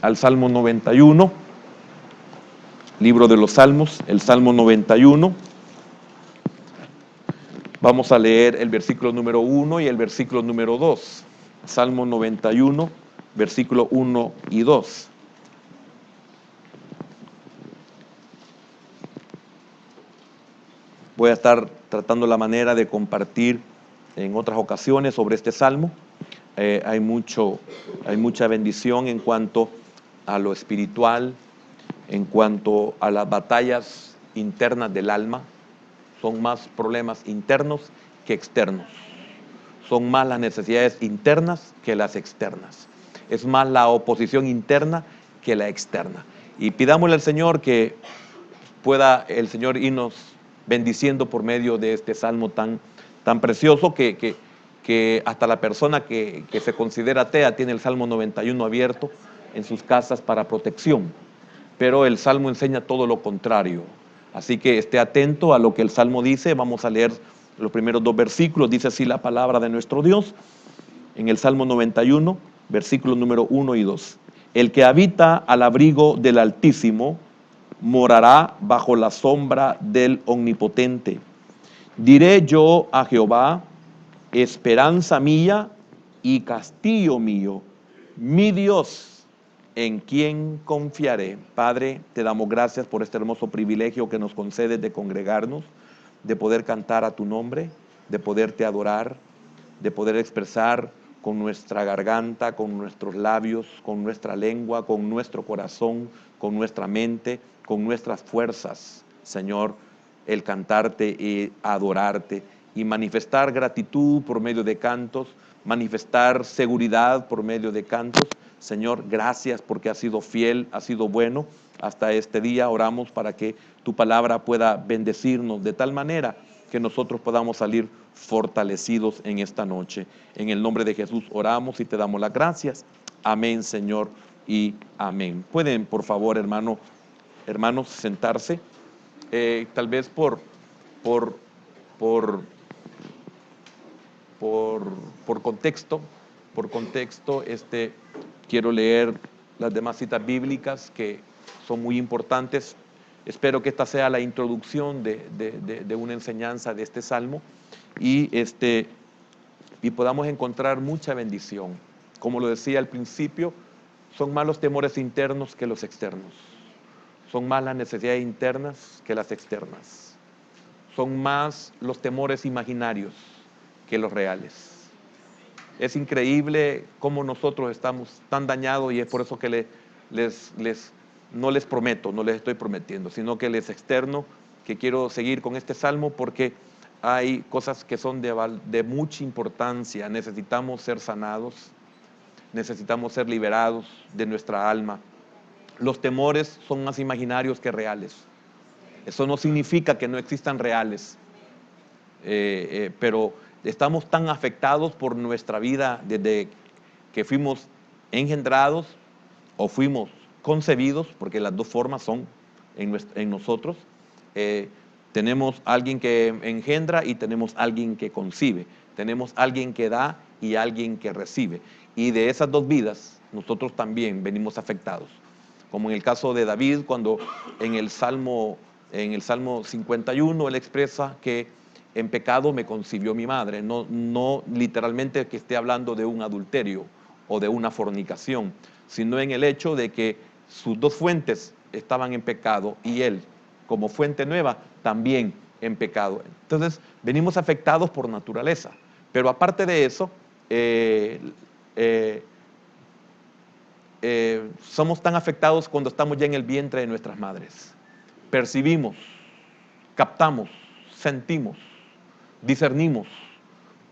al Salmo 91, libro de los Salmos, el Salmo 91. Vamos a leer el versículo número 1 y el versículo número 2. Salmo 91, versículo 1 y 2. Voy a estar tratando la manera de compartir en otras ocasiones sobre este salmo. Hay mucha bendición en cuanto a lo espiritual, en cuanto a las batallas internas del alma. Son más problemas internos que externos. Son más las necesidades internas que las externas. Es más la oposición interna que la externa. Y pidámosle al Señor que pueda el Señor irnos bendiciendo por medio de este salmo tan precioso que hasta la persona que se considera atea tiene el Salmo 91 abierto en sus casas para protección. Pero el salmo enseña todo lo contrario. Así que esté atento a lo que el salmo dice. Vamos a leer los primeros 2 versículos. Dice así la palabra de nuestro Dios en el Salmo 91, versículos número 1 y 2. El que habita al abrigo del Altísimo morará bajo la sombra del Omnipotente. Diré yo a Jehová, esperanza mía y castillo mío, mi Dios, en quien confiaré. Padre, te damos gracias por este hermoso privilegio que nos concedes de congregarnos, de poder cantar a tu nombre, de poderte adorar, de poder expresar con nuestra garganta, con nuestros labios, con nuestra lengua, con nuestro corazón, con nuestra mente, con nuestras fuerzas, Señor, el cantarte y adorarte y manifestar gratitud por medio de cantos, manifestar seguridad por medio de cantos. Señor, gracias porque has sido fiel, has sido bueno. Hasta este día oramos para que tu palabra pueda bendecirnos de tal manera que nosotros podamos salir fortalecidos en esta noche. En el nombre de Jesús oramos y te damos las gracias. Amén, Señor, y amén. Pueden, por favor, hermanos, sentarse. Tal vez por contexto, quiero leer las demás citas bíblicas que son muy importantes. Espero que esta sea la introducción de una enseñanza de este salmo y podamos encontrar mucha bendición. Como lo decía al principio, son más los temores internos que los externos. Son más las necesidades internas que las externas. Son más los temores imaginarios que los reales. Es increíble cómo nosotros estamos tan dañados y es por eso que no les prometo, no les estoy prometiendo, sino que les externo que quiero seguir con este salmo porque hay cosas que son de mucha importancia. Necesitamos ser sanados, necesitamos ser liberados de nuestra alma. Los temores son más imaginarios que reales. Eso no significa que no existan reales, pero estamos tan afectados por nuestra vida desde que fuimos engendrados o fuimos concebidos, porque las dos formas son en nosotros. Tenemos alguien que engendra y tenemos alguien que concibe. Tenemos alguien que da y alguien que recibe. Y de esas dos vidas nosotros también venimos afectados. Como en el caso de David, cuando en el Salmo 51 él expresa que en pecado me concibió mi madre. No literalmente que esté hablando de un adulterio o de una fornicación, sino en el hecho de que sus dos fuentes estaban en pecado y él, como fuente nueva, también en pecado. Entonces, venimos afectados por naturaleza. Pero aparte de eso, somos tan afectados cuando estamos ya en el vientre de nuestras madres. Percibimos, captamos, sentimos, discernimos,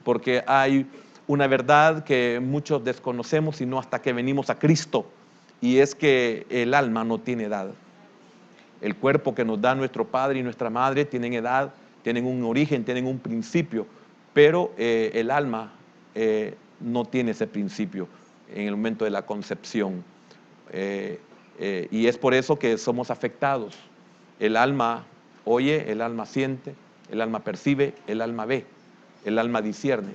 porque hay una verdad que muchos desconocemos sino hasta que venimos a Cristo, y es que el alma no tiene edad. El cuerpo que nos da nuestro padre y nuestra madre tienen edad, tienen un origen, tienen un principio, pero el alma no tiene ese principio en el momento de la concepción. Y es por eso que somos afectados. El alma oye, el alma siente, el alma percibe, el alma ve, el alma discierne.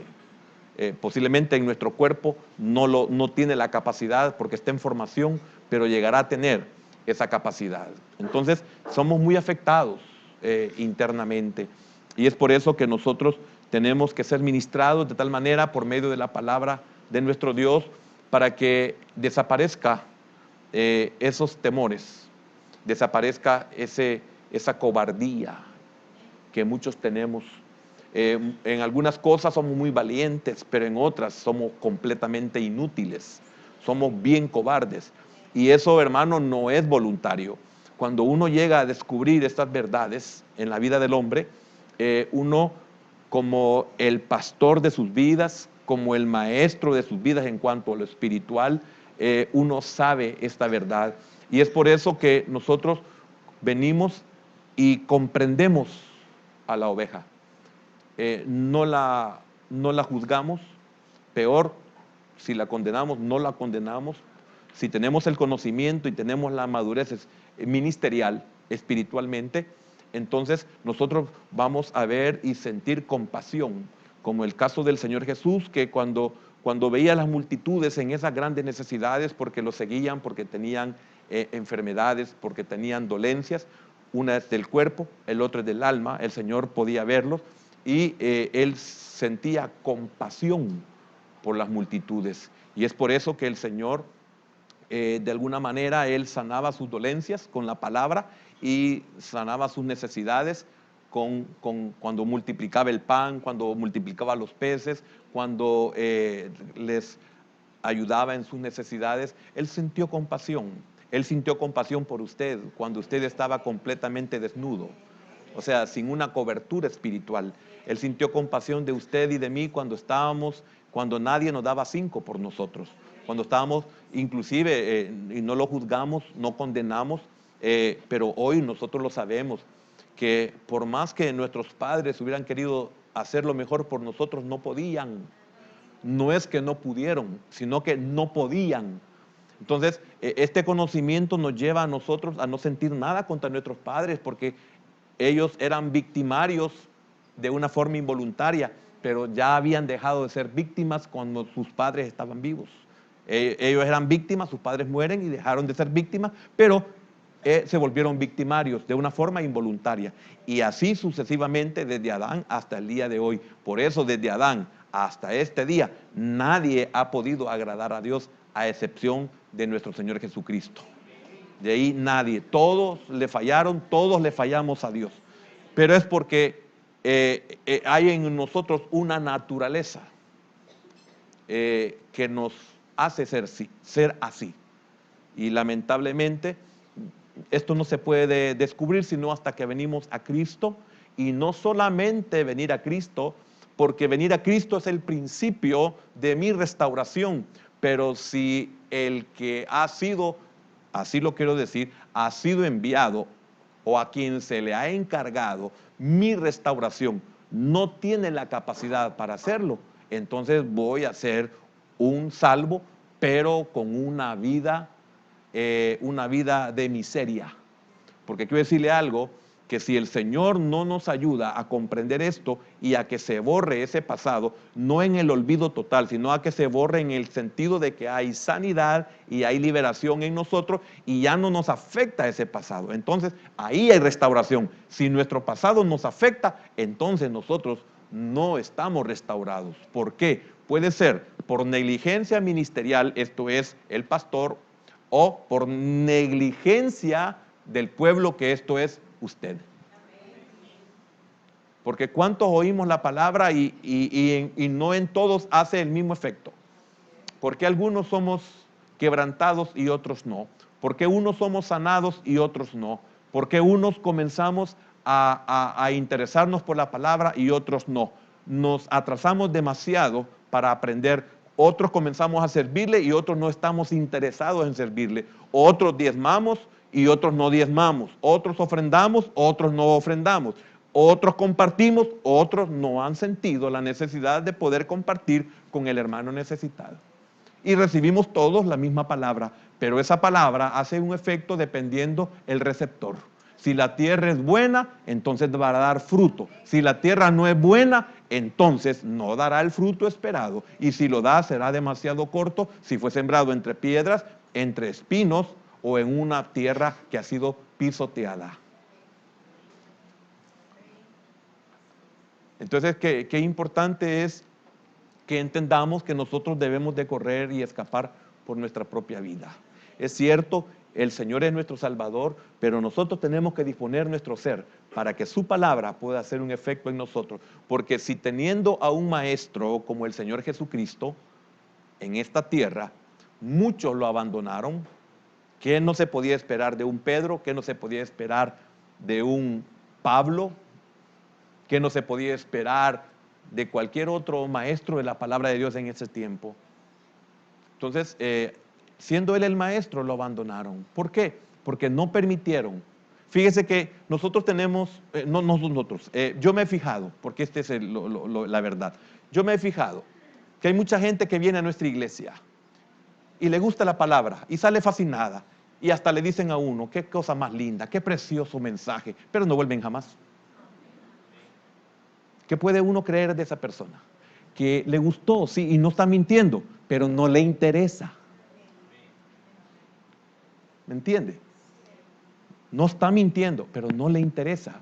Posiblemente en nuestro cuerpo no tiene la capacidad porque está en formación, pero llegará a tener esa capacidad. Entonces, somos muy afectados internamente, y es por eso que nosotros tenemos que ser ministrados de tal manera por medio de la palabra de nuestro Dios, para que desaparezca esos temores, desaparezca esa cobardía que muchos tenemos. En algunas cosas somos muy valientes, pero en otras somos completamente inútiles, somos bien cobardes. Y eso, hermano, no es voluntario. Cuando uno llega a descubrir estas verdades en la vida del hombre, uno, como el pastor de sus vidas, como el maestro de sus vidas en cuanto a lo espiritual, uno sabe esta verdad. Y es por eso que nosotros venimos y comprendemos a la oveja. No la juzgamos, peor, si la condenamos, no la condenamos. Si tenemos el conocimiento y tenemos la madurez ministerial, espiritualmente, entonces nosotros vamos a ver y sentir compasión, como el caso del Señor Jesús, que cuando veía a las multitudes en esas grandes necesidades, porque los seguían, porque tenían enfermedades, porque tenían dolencias, una es del cuerpo, el otro es del alma, el Señor podía verlos, y él sentía compasión por las multitudes. Y es por eso que el Señor, de alguna manera, él sanaba sus dolencias con la palabra y sanaba sus necesidades cuando multiplicaba el pan, cuando multiplicaba los peces, cuando les ayudaba en sus necesidades. Él sintió compasión. Él sintió compasión por usted cuando usted estaba completamente desnudo, o sea, sin una cobertura espiritual. Él sintió compasión de usted y de mí cuando nadie nos daba 5 por nosotros, cuando estábamos, inclusive, y no lo juzgamos, no condenamos, pero hoy nosotros lo sabemos, que por más que nuestros padres hubieran querido hacer lo mejor por nosotros, no podían. No es que no pudieron, sino que no podían. Entonces, este conocimiento nos lleva a nosotros a no sentir nada contra nuestros padres, porque ellos eran victimarios de una forma involuntaria, pero ya habían dejado de ser víctimas cuando sus padres estaban vivos. Ellos eran víctimas, sus padres mueren y dejaron de ser víctimas, pero se volvieron victimarios de una forma involuntaria. Y así sucesivamente desde Adán hasta el día de hoy. Por eso desde Adán hasta este día nadie ha podido agradar a Dios, a excepción de nuestro Señor Jesucristo. De ahí nadie, todos le fallaron, todos le fallamos a Dios. Pero es porque hay en nosotros una naturaleza que nos hace ser así. Y lamentablemente esto no se puede descubrir sino hasta que venimos a Cristo, y no solamente venir a Cristo, porque venir a Cristo es el principio de mi restauración, pero si el que ha sido, así lo quiero decir, ha sido enviado, o a quien se le ha encargado mi restauración, no tiene la capacidad para hacerlo, entonces voy a ser un salvo, pero con una vida de miseria. Porque quiero decirle algo, que si el Señor no nos ayuda a comprender esto y a que se borre ese pasado, no en el olvido total, sino a que se borre en el sentido de que hay sanidad y hay liberación en nosotros y ya no nos afecta ese pasado. Entonces, ahí hay restauración. Si nuestro pasado nos afecta, entonces nosotros no estamos restaurados. ¿Por qué? Puede ser por negligencia ministerial, esto es, el pastor, o por negligencia del pueblo, que esto es usted. Porque cuántos oímos la palabra y no en todos hace el mismo efecto. Porque algunos somos quebrantados y otros no. Porque unos somos sanados y otros no. Porque unos comenzamos a interesarnos por la palabra y otros no. Nos atrasamos demasiado para aprender. Otros comenzamos a servirle y otros no estamos interesados en servirle. Otros diezmamos y otros no diezmamos. Otros ofrendamos, otros no ofrendamos. Otros compartimos, otros no han sentido la necesidad de poder compartir con el hermano necesitado. Y recibimos todos la misma palabra, pero esa palabra hace un efecto dependiendo el receptor. Si la tierra es buena, entonces va a dar fruto. Si la tierra no es buena, entonces no dará el fruto esperado. Y si lo da, será demasiado corto. Si fue sembrado entre piedras, entre espinos, o en una tierra que ha sido pisoteada. Entonces, qué importante es que entendamos que nosotros debemos de correr y escapar por nuestra propia vida. Es cierto, el Señor es nuestro Salvador, pero nosotros tenemos que disponer nuestro ser para que su palabra pueda hacer un efecto en nosotros. Porque si teniendo a un maestro como el Señor Jesucristo en esta tierra, muchos lo abandonaron, ¿qué no se podía esperar de un Pedro? ¿Qué no se podía esperar de un Pablo? ¿Qué no se podía esperar de cualquier otro maestro de la palabra de Dios en ese tiempo? Entonces, siendo él el maestro, lo abandonaron. ¿Por qué? Porque no permitieron. Fíjese que nosotros tenemos, yo me he fijado, porque esta es la verdad, yo me he fijado que hay mucha gente que viene a nuestra iglesia y le gusta la palabra y sale fascinada y hasta le dicen a uno, qué cosa más linda, qué precioso mensaje, pero no vuelven jamás. ¿Qué puede uno creer de esa persona? Que le gustó, sí, y no está mintiendo, pero no le interesa. ¿Me entiende? No está mintiendo, pero no le interesa.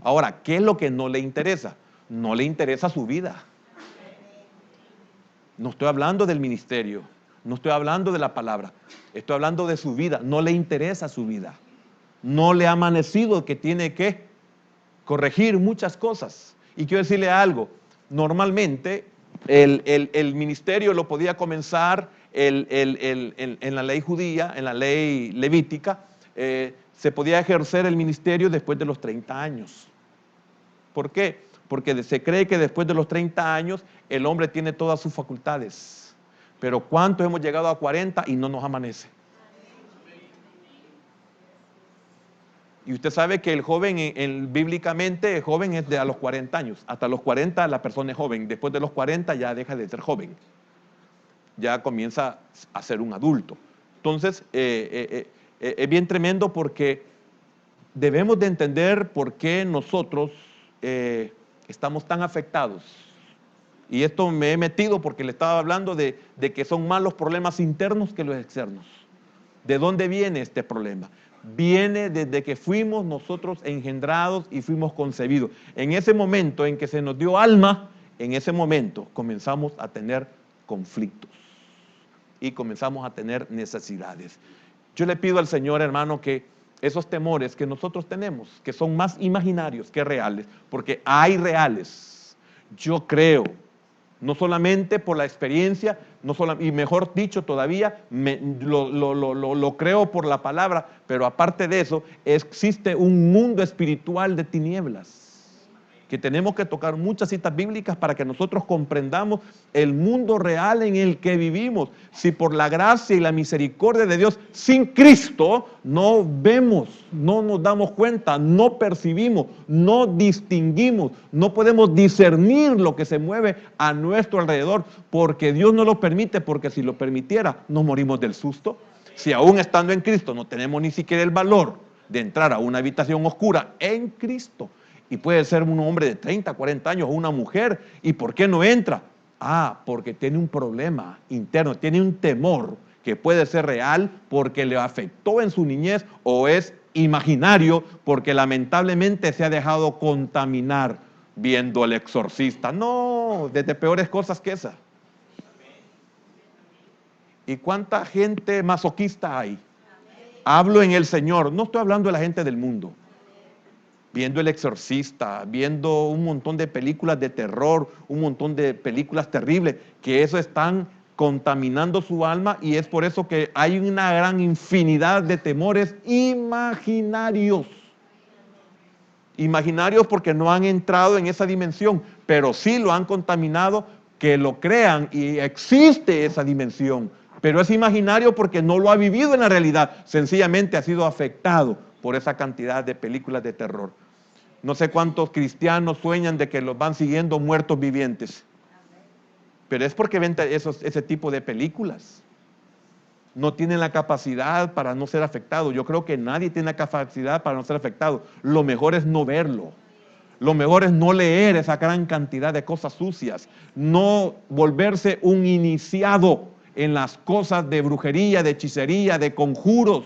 Ahora, ¿qué es lo que no le interesa? No le interesa su vida. No estoy hablando del ministerio, no estoy hablando de la palabra, estoy hablando de su vida. No le interesa su vida. No le ha amanecido que tiene que corregir muchas cosas. Y quiero decirle algo, normalmente el ministerio lo podía comenzar en la ley judía, en la ley levítica, se podía ejercer el ministerio después de los 30 años. ¿Por qué? Porque se cree que después de los 30 años el hombre tiene todas sus facultades. Pero ¿cuántos hemos llegado a 40 y no nos amanece? Y usted sabe que el joven, bíblicamente, el joven es de a los 40 años. Hasta los 40 la persona es joven. Después de los 40 ya deja de ser joven. Ya comienza a ser un adulto. Entonces, es bien tremendo porque debemos de entender por qué nosotros estamos tan afectados. Y esto me he metido porque le estaba hablando de que son más los problemas internos que los externos. ¿De dónde viene este problema? Viene desde que fuimos nosotros engendrados y fuimos concebidos. En ese momento en que se nos dio alma, en ese momento comenzamos a tener conflictos y comenzamos a tener necesidades. Yo le pido al Señor, hermano, que esos temores que nosotros tenemos, que son más imaginarios que reales, porque hay reales, yo creo, no solamente por la experiencia, y mejor dicho todavía, lo creo por la palabra, pero aparte de eso, existe un mundo espiritual de tinieblas, que tenemos que tocar muchas citas bíblicas para que nosotros comprendamos el mundo real en el que vivimos. Si por la gracia y la misericordia de Dios, sin Cristo, no vemos, no nos damos cuenta, no percibimos, no distinguimos, no podemos discernir lo que se mueve a nuestro alrededor, porque Dios no lo permite, porque si lo permitiera, nos morimos del susto. Si aún estando en Cristo no tenemos ni siquiera el valor de entrar a una habitación oscura en Cristo, y puede ser un hombre de 30, 40 años o una mujer, ¿y por qué no entra? Porque tiene un problema interno, tiene un temor que puede ser real porque le afectó en su niñez o es imaginario porque lamentablemente se ha dejado contaminar viendo al exorcista. No, desde peores cosas que esa. ¿Y cuánta gente masoquista hay? Hablo en el Señor, no estoy hablando de la gente del mundo. Viendo El Exorcista, viendo un montón de películas de terror, un montón de películas terribles, que eso están contaminando su alma y es por eso que hay una gran infinidad de temores imaginarios. Imaginarios porque no han entrado en esa dimensión, pero sí lo han contaminado, que lo crean y existe esa dimensión. Pero es imaginario porque no lo ha vivido en la realidad, sencillamente ha sido afectado por esa cantidad de películas de terror. No sé cuántos cristianos sueñan de que los van siguiendo muertos vivientes, pero es porque ven ese tipo de películas. No tienen la capacidad para no ser afectados. Yo creo que nadie tiene la capacidad para no ser afectado. Lo mejor es no verlo. Lo mejor es no leer esa gran cantidad de cosas sucias, no volverse un iniciado en las cosas de brujería, de hechicería, de conjuros.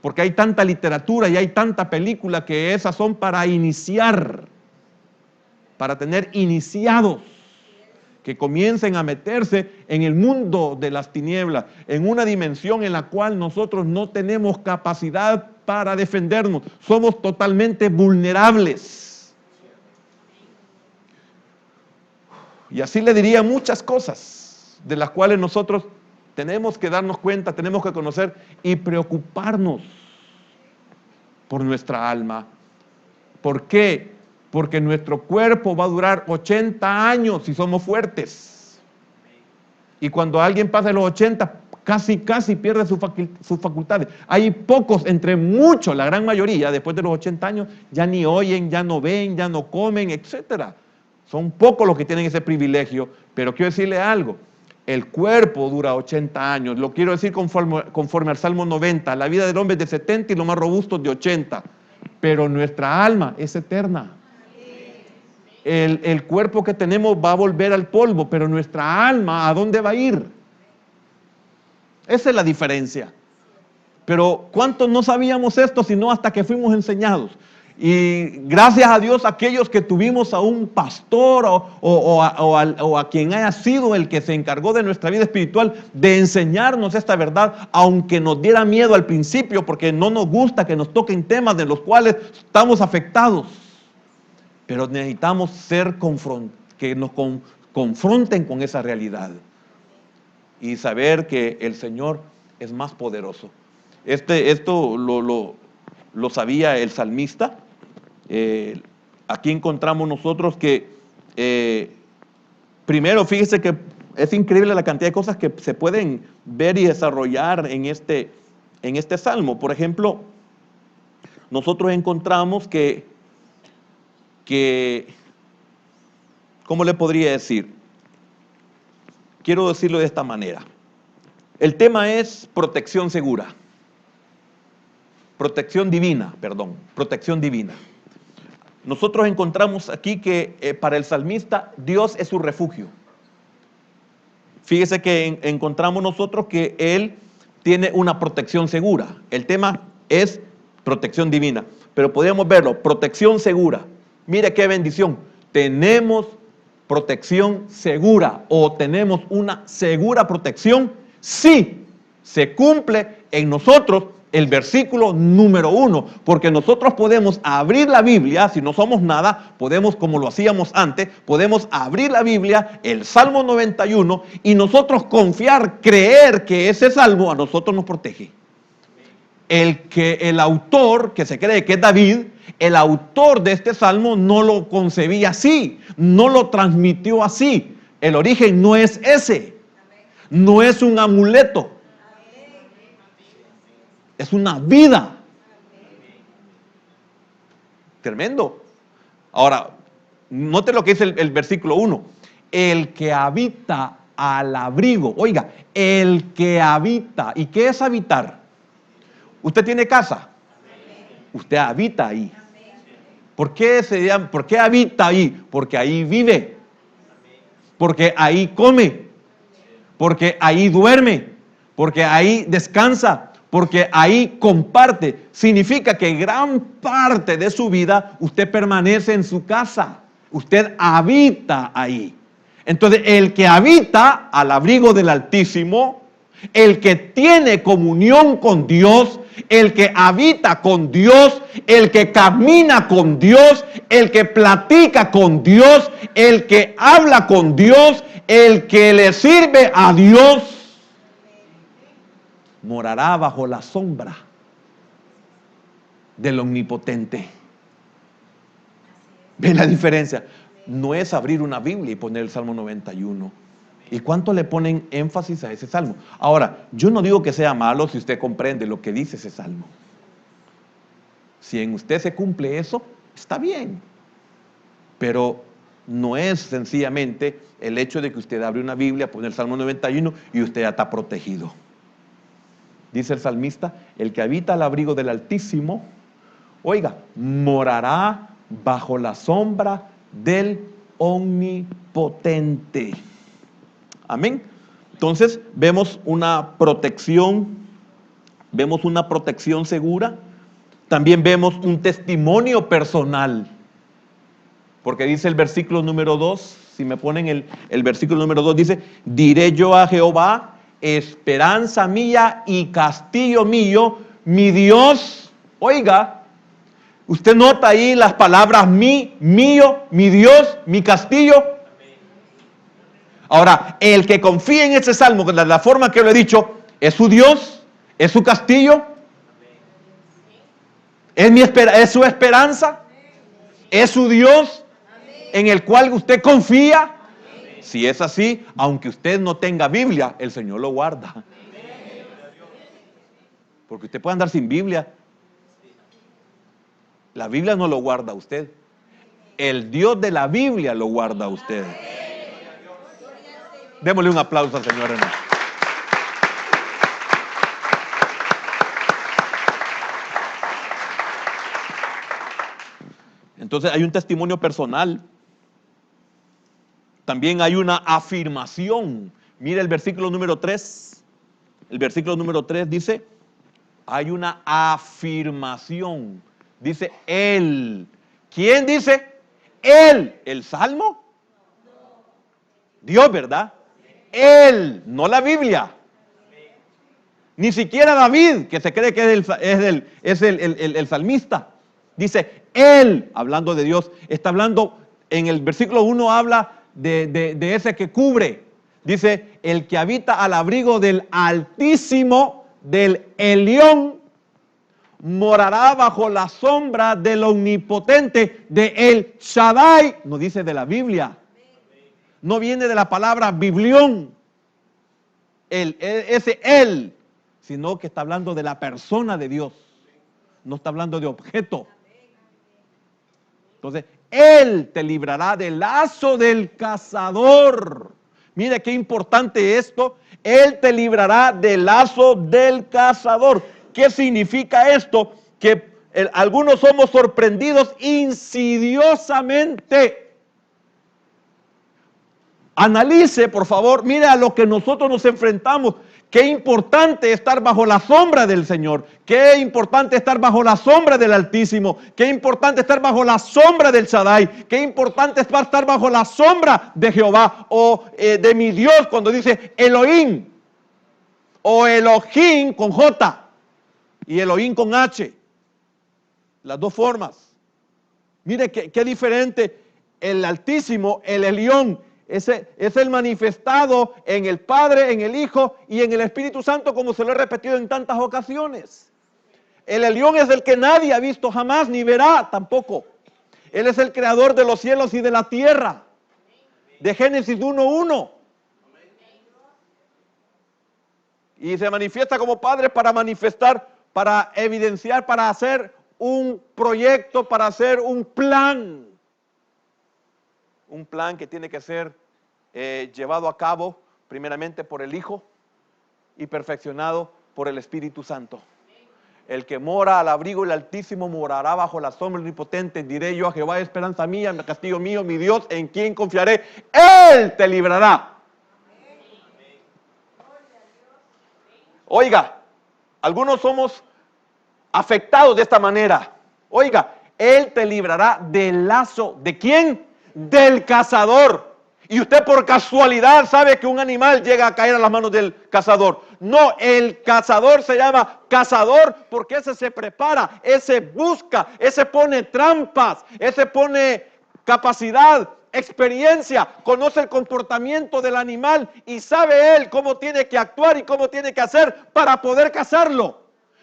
porque hay tanta literatura y hay tanta película que esas son para iniciar, para tener iniciados que comiencen a meterse en el mundo de las tinieblas, en una dimensión en la cual nosotros no tenemos capacidad para defendernos, somos totalmente vulnerables. Y así le diría muchas cosas de las cuales nosotros tenemos que darnos cuenta, tenemos que conocer y preocuparnos por nuestra alma. ¿Por qué? Porque nuestro cuerpo va a durar 80 años si somos fuertes. Y cuando alguien pasa de los 80, casi pierde sus facultades. Hay pocos, entre muchos, la gran mayoría, después de los 80 años, ya ni oyen, ya no ven, ya no comen, etc. Son pocos los que tienen ese privilegio, pero quiero decirle algo. El cuerpo dura 80 años, lo quiero decir conforme al Salmo 90, la vida del hombre es de 70 y lo más robusto de 80, pero nuestra alma es eterna. El cuerpo que tenemos va a volver al polvo, pero nuestra alma, ¿a dónde va a ir? Esa es la diferencia. Pero ¿cuántos no sabíamos esto sino hasta que fuimos enseñados? Y gracias a Dios, aquellos que tuvimos a un pastor o a quien haya sido el que se encargó de nuestra vida espiritual de enseñarnos esta verdad, aunque nos diera miedo al principio, porque no nos gusta que nos toquen temas de los cuales estamos afectados. Pero necesitamos que nos confronten con esa realidad y saber que el Señor es más poderoso. Esto lo sabía el salmista. Aquí encontramos nosotros que primero, fíjese que es increíble la cantidad de cosas que se pueden ver y desarrollar en este salmo. Por ejemplo, nosotros encontramos que ¿cómo le podría decir? Quiero decirlo de esta manera. El tema es protección segura. Protección divina. Nosotros encontramos aquí que para el salmista Dios es su refugio. Fíjese que encontramos nosotros que Él tiene una protección segura. El tema es protección divina, pero podemos verlo, protección segura. Mire qué bendición. Tenemos protección segura o tenemos una segura protección si se cumple en nosotros el versículo número 1, porque nosotros podemos abrir la Biblia, si no somos nada, podemos, como lo hacíamos antes, podemos abrir la Biblia, el Salmo 91, y nosotros confiar, creer que ese salmo a nosotros nos protege. El autor, que se cree que es David, el autor de este salmo no lo concebía así, no lo transmitió así. El origen no es ese, no es un amuleto, es una vida. Tremendo. Ahora, note lo que dice el versículo 1. El que habita al abrigo. Oiga, el que habita. ¿Y qué es habitar? ¿Usted tiene casa? Usted habita ahí. ¿Por qué habita ahí? Porque ahí vive. Porque ahí come. Porque ahí duerme. Porque ahí descansa. Porque ahí comparte. Significa que gran parte de su vida usted permanece en su casa. Usted habita ahí. Entonces, el que habita al abrigo del Altísimo, el que tiene comunión con Dios, el que habita con Dios, el que camina con Dios, el que platica con Dios, el que habla con Dios, el que le sirve a Dios, morará bajo la sombra del Omnipotente. ¿Ven la diferencia? No es abrir una Biblia y poner el Salmo 91. ¿Y cuánto le ponen énfasis a ese salmo? Ahora, yo no digo que sea malo si usted comprende lo que dice ese salmo. Si en usted se cumple eso, está bien. Pero no es sencillamente el hecho de que usted abre una Biblia, pone el Salmo 91 y usted ya está protegido. Dice el salmista, el que habita al abrigo del Altísimo, oiga, morará bajo la sombra del Omnipotente. Amén. Entonces vemos una protección vemos una protección segura, también vemos un testimonio personal. Porque dice el versículo número 2, si me ponen el versículo número 2, dice: diré yo a Jehová, esperanza mía y castillo mío, mi Dios. Oiga, usted nota ahí las palabras mí, mío, mi Dios, mi castillo. Ahora, el que confía en ese salmo, de la forma que lo he dicho, es su Dios, es su castillo, es su esperanza, es su Dios en el cual usted confía. Si es así, aunque usted no tenga Biblia, el Señor lo guarda. Porque usted puede andar sin Biblia. La Biblia no lo guarda a usted. El Dios de la Biblia lo guarda a usted. Démosle un aplauso al Señor, hermano. Entonces hay un testimonio personal. También hay una afirmación. Mire el versículo número 3. El versículo número 3 dice: hay una afirmación. Dice él. ¿Quién dice? Él. ¿El Salmo? Dios, ¿verdad? Él, no la Biblia. Ni siquiera David, que se cree que es el salmista. Dice él, hablando de Dios. Está hablando, en el versículo 1 habla de ese que cubre. Dice: el que habita al abrigo del Altísimo, del Elión, morará bajo la sombra del Omnipotente, de El Shaddai. No dice de la Biblia. No viene de la palabra biblión. Ese él, sino que está hablando de la persona de Dios. No está hablando de objeto. Entonces, él te librará del lazo del cazador. Mire qué importante esto. Él te librará del lazo del cazador. ¿Qué significa esto? Que algunos somos sorprendidos insidiosamente. Analice, por favor, mire a lo que nosotros nos enfrentamos. Qué importante estar bajo la sombra del Señor. Qué importante estar bajo la sombra del Altísimo. Qué importante estar bajo la sombra del Shaddai. Qué importante estar bajo la sombra de Jehová o de mi Dios, cuando dice Elohim o Elohim con J y Elohim con H. Las dos formas. Mire qué diferente. El Altísimo, el Elión, es el manifestado en el Padre, en el Hijo y en el Espíritu Santo, como se lo he repetido en tantas ocasiones. El Elión es el que nadie ha visto jamás, ni verá tampoco. Él es el creador de los cielos y de la tierra. De Génesis 1:1. Y se manifiesta como Padre para manifestar, para evidenciar, para hacer un proyecto, para hacer un plan. Un plan que tiene que ser llevado a cabo primeramente por el Hijo y perfeccionado por el Espíritu Santo. El que mora al abrigo del Altísimo morará bajo la sombra omnipotente. Diré yo a Jehová, esperanza mía, castillo mío, mi Dios, en quien confiaré. Él te librará. Oiga, algunos somos afectados de esta manera. Oiga, Él te librará del lazo. ¿De quién? Del cazador. Y usted por casualidad sabe que un animal llega a caer a las manos del cazador. No, el cazador se llama cazador porque ese se prepara, ese busca, ese pone trampas, ese pone capacidad, experiencia, conoce el comportamiento del animal y sabe él cómo tiene que actuar y cómo tiene que hacer para poder cazarlo.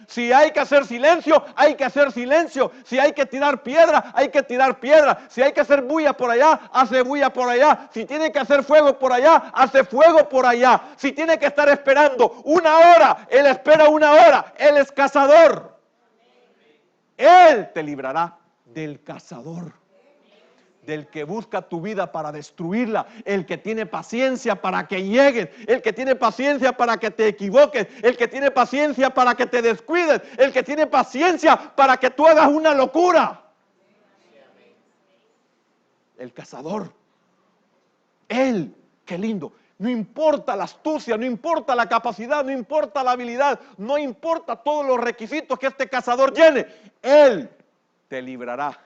Si hay que hacer silencio, hay que hacer silencio. Si hay que tirar piedra, hay que tirar piedra. Si hay que hacer bulla por allá, hace bulla por allá. Si tiene que hacer fuego por allá, hace fuego por allá. Si tiene que estar esperando 1 hora, Él espera 1 hora. Él es cazador. Él te librará del cazador. Del que busca tu vida para destruirla, el que tiene paciencia para que llegues, el que tiene paciencia para que te equivoques, el que tiene paciencia para que te descuides, el que tiene paciencia para que tú hagas una locura. El cazador. Él, qué lindo. No importa la astucia, no importa la capacidad, no importa la habilidad, no importa todos los requisitos que este cazador llene. Él te librará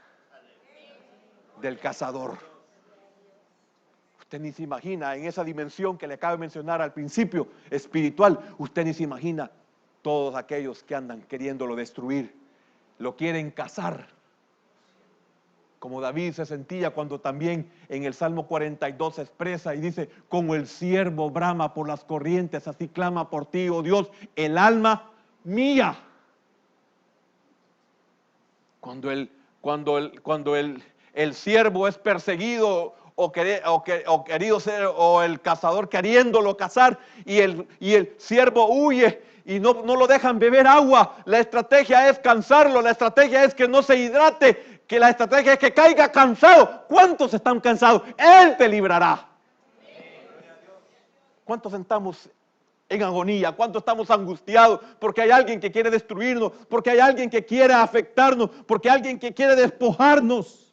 del cazador. Usted ni se imagina en esa dimensión que le acabo de mencionar al principio, espiritual. Usted ni se imagina todos aquellos que andan queriéndolo destruir, lo quieren cazar. Como David se sentía cuando también en el Salmo 42 se expresa y dice: como el ciervo brama por las corrientes, así clama por ti, oh Dios, el alma mía. Cuando el siervo es perseguido o querido ser, o el cazador queriéndolo cazar, y el siervo huye y no lo dejan beber agua, la estrategia es cansarlo, la estrategia es que no se hidrate, que la estrategia es que caiga cansado. ¿Cuántos están cansados? Él te librará. ¿Cuántos estamos en agonía? ¿Cuántos estamos angustiados porque hay alguien que quiere destruirnos, porque hay alguien que quiere afectarnos, porque hay alguien que quiere despojarnos?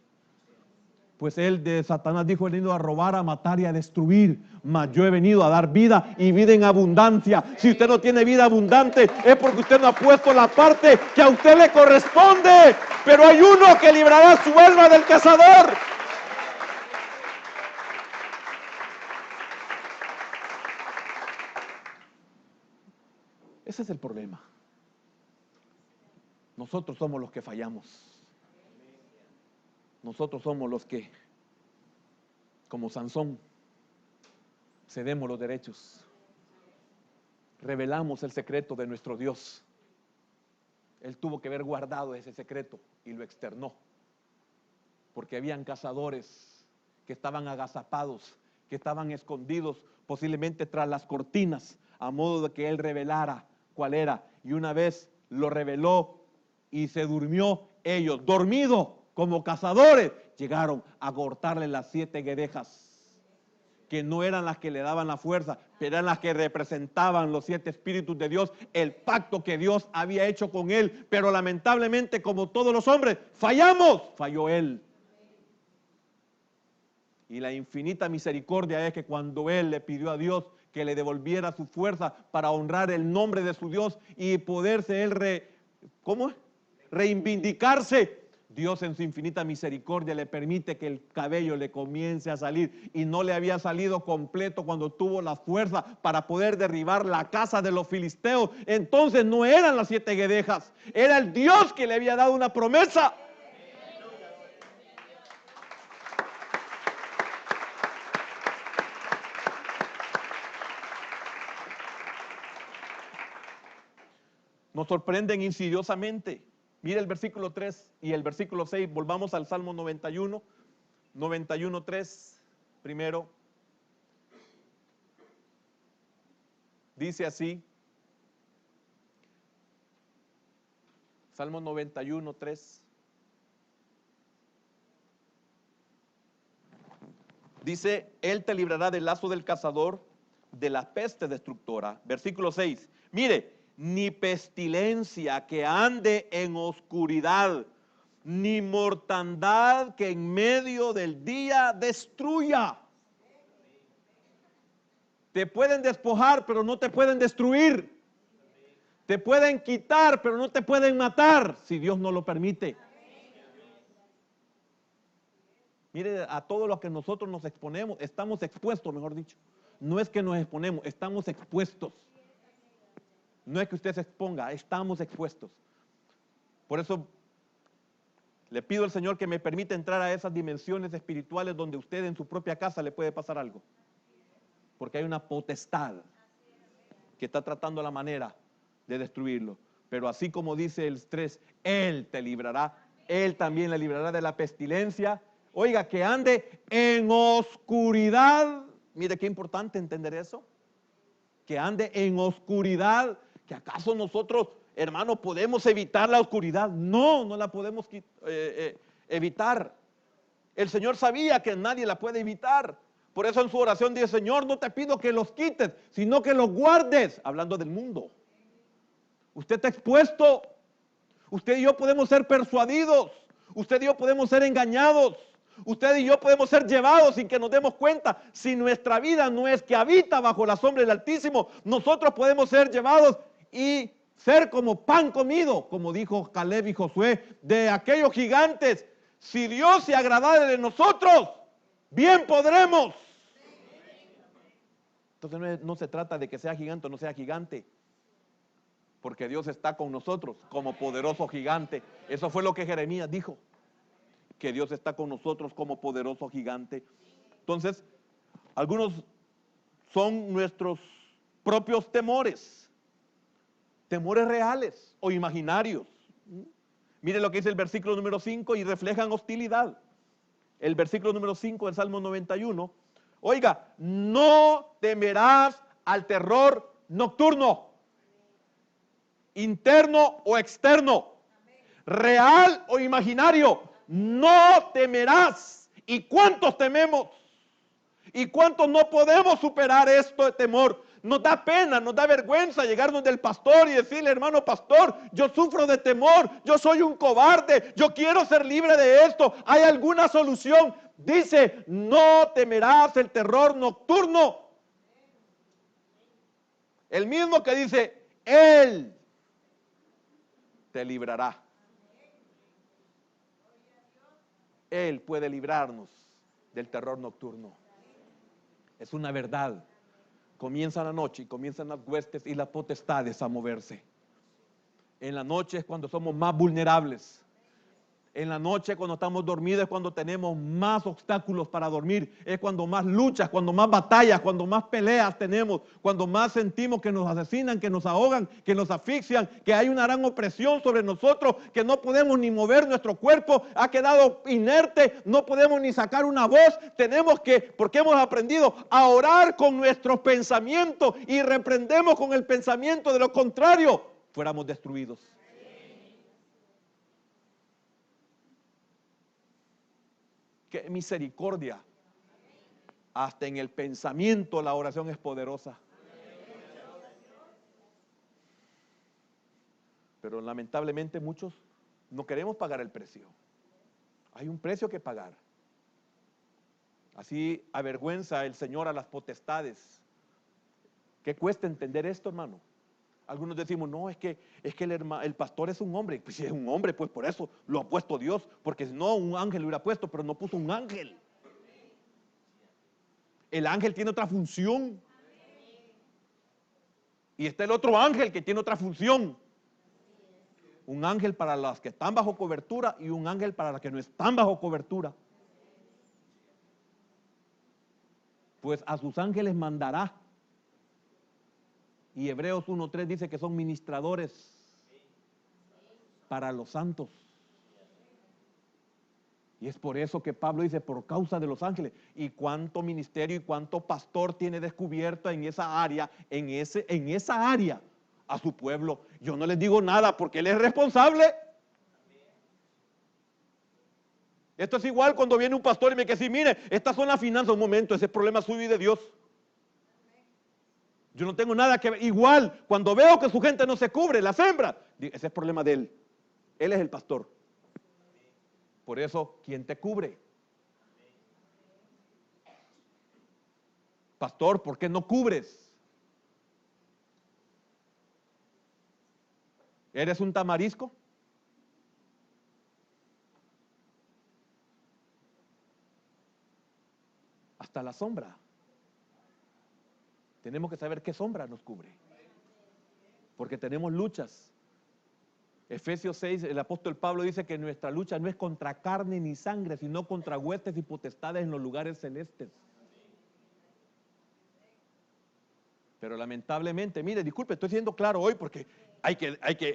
Pues él de Satanás dijo: he venido a robar, a matar y a destruir, mas yo he venido a dar vida y vida en abundancia. Si usted no tiene vida abundante, es porque usted no ha puesto la parte que a usted le corresponde. Pero hay uno que librará su alma del cazador. Ese es el problema. Nosotros somos los que fallamos. Nosotros somos los que, como Sansón, cedemos los derechos, revelamos el secreto de nuestro Dios. Él tuvo que haber guardado ese secreto y lo externó, porque habían cazadores que estaban agazapados, que estaban escondidos posiblemente tras las cortinas, a modo de que él revelara cuál era. Y una vez lo reveló y se durmió, ellos, dormidos como cazadores, llegaron a cortarle las 7 guedejas, que no eran las que le daban la fuerza, pero eran las que representaban los 7 espíritus de Dios, el pacto que Dios había hecho con él. Pero lamentablemente, como todos los hombres, fallamos, falló él. Y la infinita misericordia es que cuando él le pidió a Dios que le devolviera su fuerza para honrar el nombre de su Dios y poderse él reivindicarse, Dios en su infinita misericordia le permite que el cabello le comience a salir, y no le había salido completo cuando tuvo la fuerza para poder derribar la casa de los filisteos. Entonces no eran las 7 guedejas, era el Dios que le había dado una promesa. Nos sorprenden insidiosamente. Mire el versículo 3 y el versículo 6. Volvamos al Salmo 91, 91:3 primero. Dice así, Salmo 91:3. Dice: Él te librará del lazo del cazador, de la peste destructora. Versículo 6. Mire: ni pestilencia que ande en oscuridad, ni mortandad que en medio del día destruya. Te pueden despojar, pero no te pueden destruir. Te pueden quitar, pero no te pueden matar, si Dios no lo permite. Mire, a todo lo que nosotros nos exponemos, estamos expuestos, mejor dicho. No es que nos exponemos, estamos expuestos. No es que usted se exponga, estamos expuestos. Por eso le pido al Señor que me permita entrar a esas dimensiones espirituales donde usted en su propia casa le puede pasar algo. Porque hay una potestad que está tratando la manera de destruirlo. Pero así como dice el 3, Él te librará, Él también le librará de la pestilencia. Oiga, que ande en oscuridad. Mire qué importante entender eso. Que ande en oscuridad. ¿Que acaso nosotros, hermanos, podemos evitar la oscuridad? No, no la podemos evitar. El Señor sabía que nadie la puede evitar. Por eso en su oración dice: Señor, no te pido que los quites, sino que los guardes. Hablando del mundo. Usted está expuesto. Usted y yo podemos ser persuadidos. Usted y yo podemos ser engañados. Usted y yo podemos ser llevados sin que nos demos cuenta. Si nuestra vida no es que habita bajo la sombra del Altísimo, nosotros podemos ser llevados y ser como pan comido, como dijo Caleb y Josué, de aquellos gigantes. Si Dios se agradare de nosotros, bien podremos. Entonces no se trata de que sea gigante o no sea gigante, porque Dios está con nosotros como poderoso gigante. Eso fue lo que Jeremías dijo, que Dios está con nosotros como poderoso gigante. Entonces, algunos son nuestros propios temores, temores reales o imaginarios. Mire lo que dice el versículo número 5 y reflejan hostilidad. El versículo número 5 del Salmo 91. Oiga, no temerás al terror nocturno, interno o externo, real o imaginario. No temerás. ¿Y cuántos tememos? ¿Y cuántos no podemos superar esto de temor? Nos da pena, nos da vergüenza llegarnos del pastor y decirle: hermano pastor, yo sufro de temor, yo soy un cobarde, yo quiero ser libre de esto. ¿Hay alguna solución? Dice: no temerás el terror nocturno. El mismo que dice: Él te librará. Él puede librarnos del terror nocturno. Es una verdad. Comienza la noche y comienzan las huestes y las potestades a moverse. En la noche es cuando somos más vulnerables. En la noche, cuando estamos dormidos, es cuando tenemos más obstáculos para dormir. Es cuando más luchas, cuando más batallas, cuando más peleas tenemos, cuando más sentimos que nos asesinan, que nos ahogan, que nos asfixian, que hay una gran opresión sobre nosotros, que no podemos ni mover nuestro cuerpo, ha quedado inerte, no podemos ni sacar una voz. Tenemos que, porque hemos aprendido a orar con nuestros pensamientos y reprendemos con el pensamiento, de lo contrario, fuéramos destruidos. ¡Qué misericordia! Hasta en el pensamiento la oración es poderosa. Pero lamentablemente muchos no queremos pagar el precio. Hay un precio que pagar. Así avergüenza el Señor a las potestades. ¿Qué cuesta entender esto, hermano? Algunos decimos: no, es que el pastor es un hombre. Pues si es un hombre, pues por eso lo ha puesto Dios, porque si no, un ángel lo hubiera puesto, pero no puso un ángel. El ángel tiene otra función. Y está el otro ángel que tiene otra función. Un ángel para los que están bajo cobertura y un ángel para los que no están bajo cobertura. Pues a sus ángeles mandará. Y Hebreos 1:3 dice que son ministradores para los santos. Y es por eso que Pablo dice: por causa de los ángeles. Y cuánto ministerio y cuánto pastor tiene descubierto en esa área, en esa área, a su pueblo. Yo no les digo nada porque él es responsable. Esto es igual cuando viene un pastor y me dice: mire, estas son las finanzas. Un momento, ese es problema suyo y de Dios. Yo no tengo nada que ver. Igual, cuando veo que su gente no se cubre, la sembra, ese es problema de él. Él es el pastor. Por eso, ¿quién te cubre? Pastor, ¿por qué no cubres? ¿Eres un tamarisco? Hasta la sombra. Tenemos que saber qué sombra nos cubre, porque tenemos luchas. Efesios 6, el apóstol Pablo dice que nuestra lucha no es contra carne ni sangre, sino contra huestes y potestades en los lugares celestes. Pero lamentablemente, mire, disculpe, estoy siendo claro hoy porque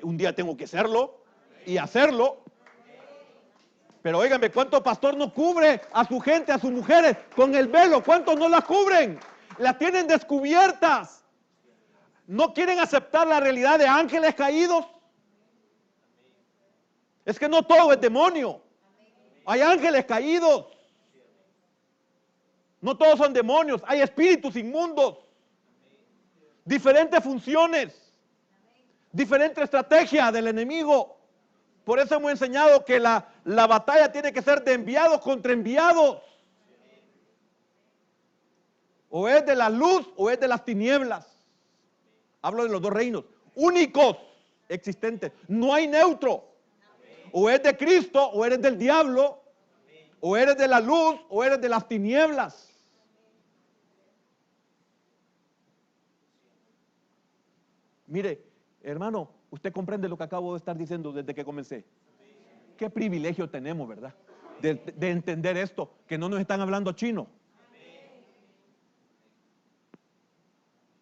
un día tengo que hacerlo y hacerlo. Pero óigame, ¿cuánto pastor no cubre a su gente, a sus mujeres con el velo? ¿Cuántos no las cubren? Las tienen descubiertas. No quieren aceptar la realidad de ángeles caídos. Es que no todo es demonio. Hay ángeles caídos. No todos son demonios. Hay espíritus inmundos. Diferentes funciones. Diferente estrategia del enemigo. Por eso hemos enseñado que la batalla tiene que ser de enviados contra enviados. O es de la luz o es de las tinieblas. Hablo de los dos reinos únicos existentes. No hay neutro. O es de Cristo o eres del diablo. O eres de la luz o eres de las tinieblas. Mire, hermano, usted comprende lo que acabo de estar diciendo desde que comencé. Qué privilegio tenemos, ¿verdad? De entender esto, que no nos están hablando chino.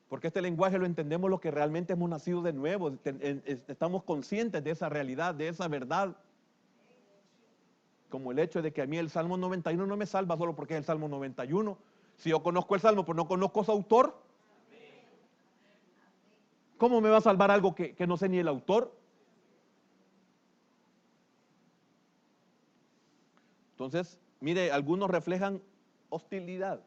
Porque este lenguaje lo entendemos los que realmente hemos nacido de nuevo. Estamos conscientes de esa realidad, de esa verdad. Como el hecho de que a mí el Salmo 91 no me salva solo porque es el Salmo 91. Si yo conozco el Salmo, pero no conozco su autor, ¿cómo me va a salvar algo que no sé ni el autor? Entonces, mire, algunos reflejan hostilidad.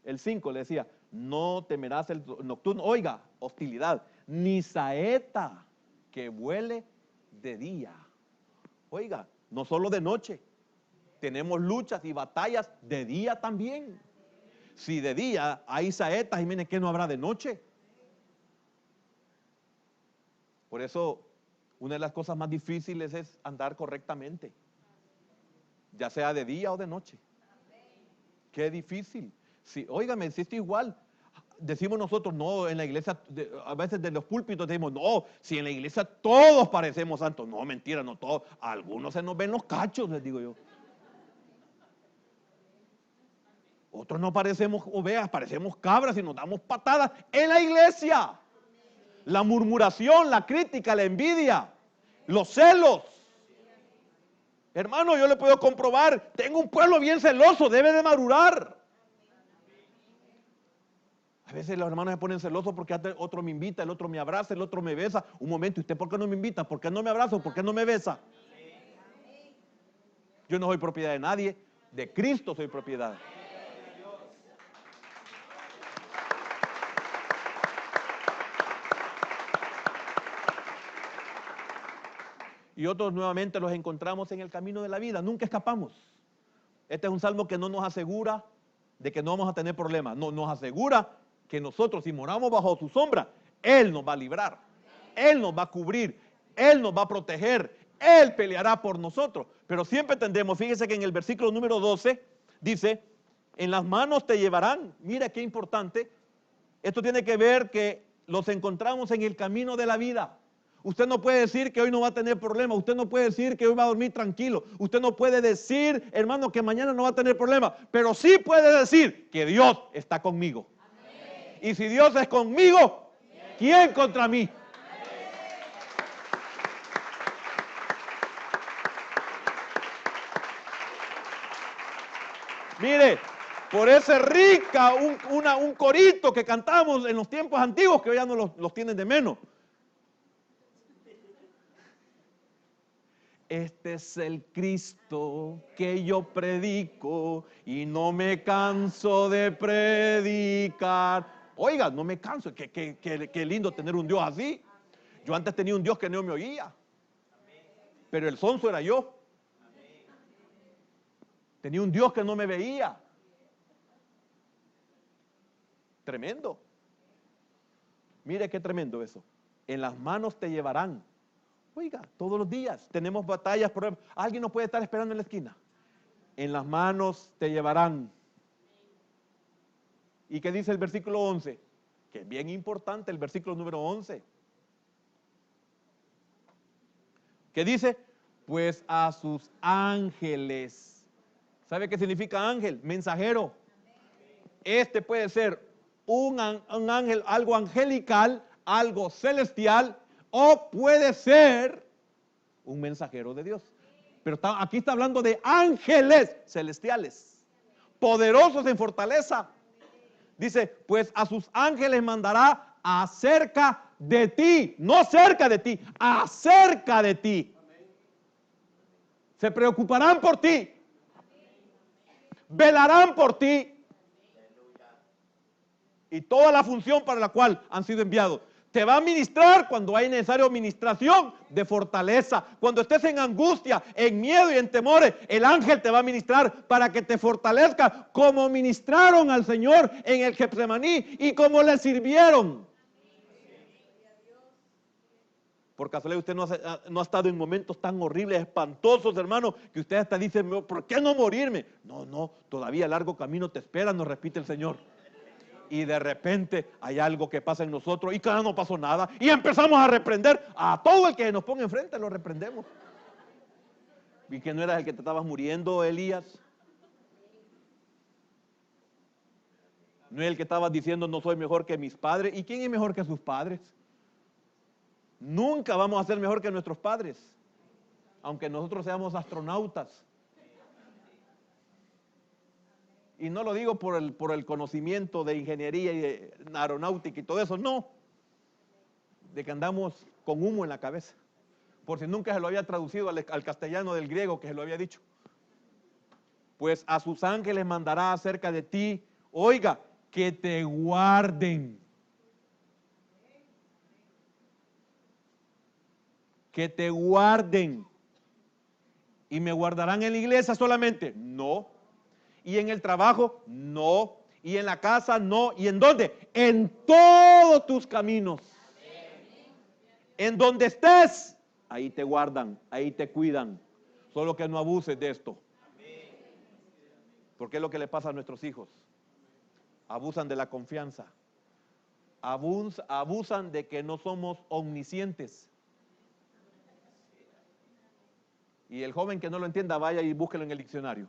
El 5 le decía, no temerás el nocturno. Oiga, hostilidad. Ni saeta que vuele de día. Oiga, no solo de noche. Tenemos luchas y batallas de día también. Si de día hay saetas, y miren que no habrá de noche. Por eso, una de las cosas más difíciles es andar correctamente. Ya sea de día o de noche. Qué difícil. Sí, óigame, si esto igual. Decimos nosotros, no, en la iglesia, a veces de los púlpitos decimos, no, si en la iglesia todos parecemos santos. No, mentira, no todos. A algunos se nos ven los cachos, les digo yo. Otros no parecemos ovejas, parecemos cabras y nos damos patadas en la iglesia. La murmuración, la crítica, la envidia, los celos. Hermano, yo le puedo comprobar, tengo un pueblo bien celoso, debe de madurar. A veces los hermanos se ponen celosos porque otro me invita, el otro me abraza, el otro me besa. Un momento, ¿y usted por qué no me invita? ¿Por qué no me abraza? ¿Por qué no me besa? Yo no soy propiedad de nadie, de Cristo soy propiedad. Y otros nuevamente los encontramos en el camino de la vida, nunca escapamos. Este es un salmo que no nos asegura de que no vamos a tener problemas, no, nos asegura que nosotros, si moramos bajo su sombra, Él nos va a librar, Él nos va a cubrir, Él nos va a proteger, Él peleará por nosotros. Pero siempre tendremos, fíjese que en el versículo número 12 dice, en las manos te llevarán. Mira qué importante, esto tiene que ver que los encontramos en el camino de la vida. Usted no puede decir que hoy no va a tener problemas. Usted no puede decir que hoy va a dormir tranquilo. Usted no puede decir, hermano, que mañana no va a tener problemas. Pero sí puede decir que Dios está conmigo. Amén. Y si Dios es conmigo, ¿quién contra mí? Mire, por ese rica, un corito que cantamos en los tiempos antiguos, que hoy ya no los tienen de menos. Este es el Cristo que yo predico y no me canso de predicar. Oiga, no me canso, qué lindo tener un Dios así. Yo antes tenía un Dios que no me oía, pero el sonso era yo. Tenía un Dios que no me veía. Tremendo. Mire qué tremendo eso. En las manos te llevarán. Oiga, todos los días tenemos batallas, problemas. Alguien nos puede estar esperando en la esquina. En las manos te llevarán. ¿Y qué dice el versículo 11? Que es bien importante el versículo número 11. ¿Qué dice? Pues a sus ángeles. ¿Sabe qué significa ángel? Mensajero. Este puede ser un ángel, algo angelical, algo celestial, o puede ser un mensajero de Dios. Pero aquí está hablando de ángeles celestiales, poderosos en fortaleza. Dice, pues a sus ángeles mandará acerca de ti, no cerca de ti, acerca de ti. Se preocuparán por ti, velarán por ti. Y toda la función para la cual han sido enviados. Te va a ministrar cuando hay necesario ministración de fortaleza. Cuando estés en angustia, en miedo y en temores, el ángel te va a ministrar para que te fortalezca, como ministraron al Señor en el Getsemaní y como le sirvieron. Por casualidad usted no ha estado en momentos tan horribles, espantosos, hermano, que usted hasta dice, ¿por qué no morirme? No, todavía largo camino te espera, nos repite el Señor. Y de repente hay algo que pasa en nosotros y cada no pasó nada. Y empezamos a reprender a todo el que nos ponga enfrente, lo reprendemos. ¿Y que no eras el que te estabas muriendo, Elías? ¿No es el que estabas diciendo no soy mejor que mis padres? ¿Y quién es mejor que sus padres? Nunca vamos a ser mejor que nuestros padres, aunque nosotros seamos astronautas. Y no lo digo por el conocimiento de ingeniería y de aeronáutica y todo eso, no. De que andamos con humo en la cabeza. Por si nunca se lo había traducido al castellano del griego que se lo había dicho. Pues a sus ángeles mandará acerca de ti, oiga, que te guarden. Que te guarden. ¿Y me guardarán en la iglesia solamente? No. ¿Y en el trabajo? No. ¿Y en la casa? No. ¿Y en dónde? En todos tus caminos. En donde estés, ahí te guardan, ahí te cuidan. Solo que no abuses de esto. Porque es lo que le pasa a nuestros hijos. Abusan de la confianza. Abusan de que no somos omniscientes. Y el joven que no lo entienda, vaya y búsquelo en el diccionario.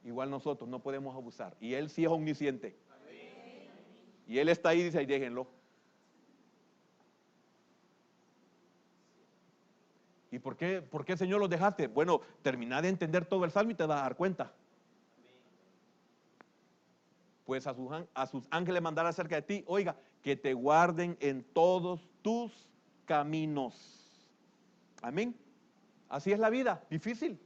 Igual nosotros no podemos abusar. Y él sí es omnisciente. Y él está ahí y dice, ahí déjenlo. ¿Y por qué, Señor, los dejaste? Bueno, termina de entender todo el salmo y te vas a dar cuenta. Pues a sus ángeles mandará acerca de ti, oiga, que te guarden en todos tus caminos. Amén. Así es la vida, difícil.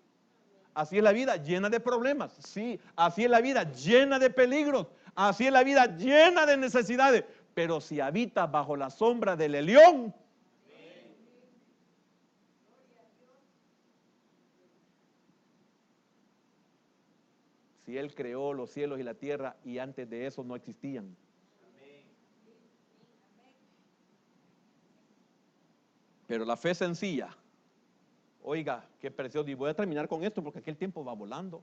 Así es la vida, llena de problemas. Sí, así es la vida, llena de peligros. Así es la vida, llena de necesidades. Pero si habitas bajo la sombra del Elión, si Él creó los cielos y la tierra y antes de eso no existían. Pero la fe sencilla, oiga, qué precioso. Y voy a terminar con esto porque aquí el tiempo va volando.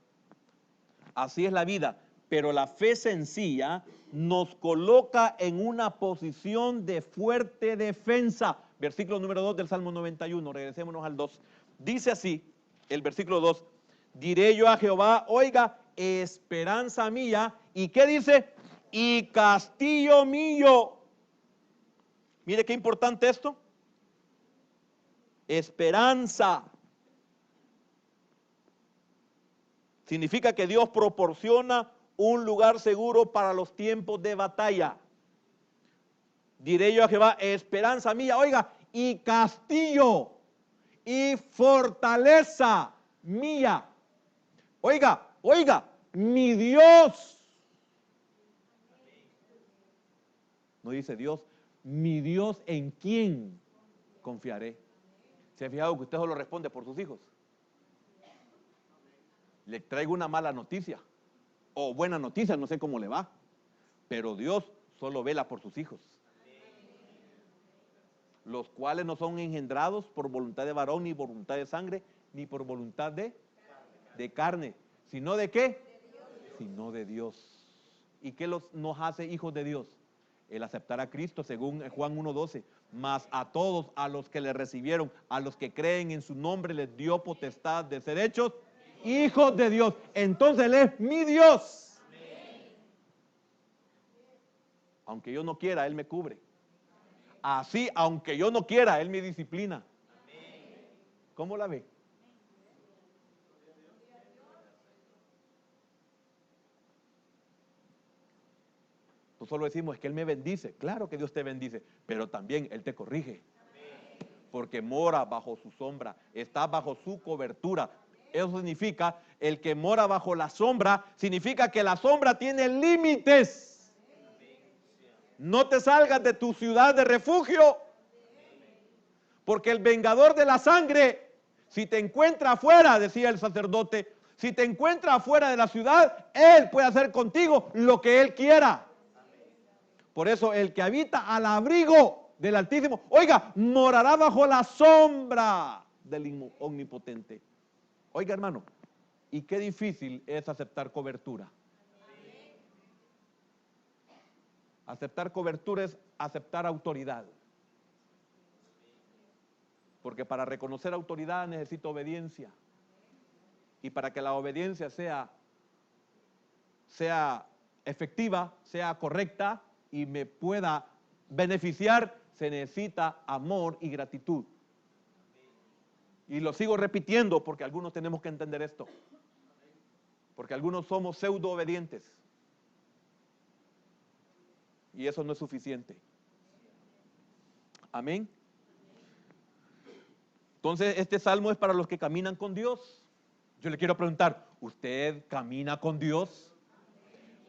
Así es la vida. Pero la fe sencilla nos coloca en una posición de fuerte defensa. Versículo número 2 del Salmo 91. Regresémonos al 2. Dice así, el versículo 2. Diré yo a Jehová, oiga, esperanza mía. ¿Y qué dice? Y castillo mío. Mire qué importante esto. Esperanza. Significa que Dios proporciona un lugar seguro para los tiempos de batalla. Diré yo a Jehová, esperanza mía, oiga, y castillo, y fortaleza mía. Oiga, mi Dios. No dice Dios, mi Dios en quién confiaré. ¿Se ha fijado que usted solo responde por sus hijos? Le traigo una mala noticia o buena noticia, no sé cómo le va, pero Dios solo vela por sus hijos, los cuales no son engendrados por voluntad de varón, ni por voluntad de sangre, ni por voluntad de carne, sino de ¿qué? Sino de Dios. ¿Y qué nos hace hijos de Dios? El aceptar a Cristo, según Juan 1:12. Mas a todos, a los que le recibieron, a los que creen en su nombre, les dio potestad de ser hechos hijos de Dios. Entonces Él es mi Dios. Aunque yo no quiera, Él me cubre. Así, aunque yo no quiera, Él me disciplina. ¿Cómo la ve? No solo decimos es que Él me bendice. Claro que Dios te bendice, pero también Él te corrige. Porque mora bajo su sombra, está bajo su cobertura. Eso significa, el que mora bajo la sombra, significa que la sombra tiene límites. No te salgas de tu ciudad de refugio, porque el vengador de la sangre, si te encuentra afuera, decía el sacerdote, si te encuentra afuera de la ciudad, él puede hacer contigo lo que él quiera. Por eso el que habita al abrigo del Altísimo, oiga, morará bajo la sombra del Omnipotente. Oiga, hermano, y qué difícil es aceptar cobertura. Aceptar cobertura es aceptar autoridad. Porque para reconocer autoridad necesito obediencia. Y para que la obediencia sea efectiva, sea correcta y me pueda beneficiar, se necesita amor y gratitud. Y lo sigo repitiendo porque algunos tenemos que entender esto. Porque algunos somos pseudo obedientes. Y eso no es suficiente. Amén. Entonces, este salmo es para los que caminan con Dios. Yo le quiero preguntar, ¿usted camina con Dios?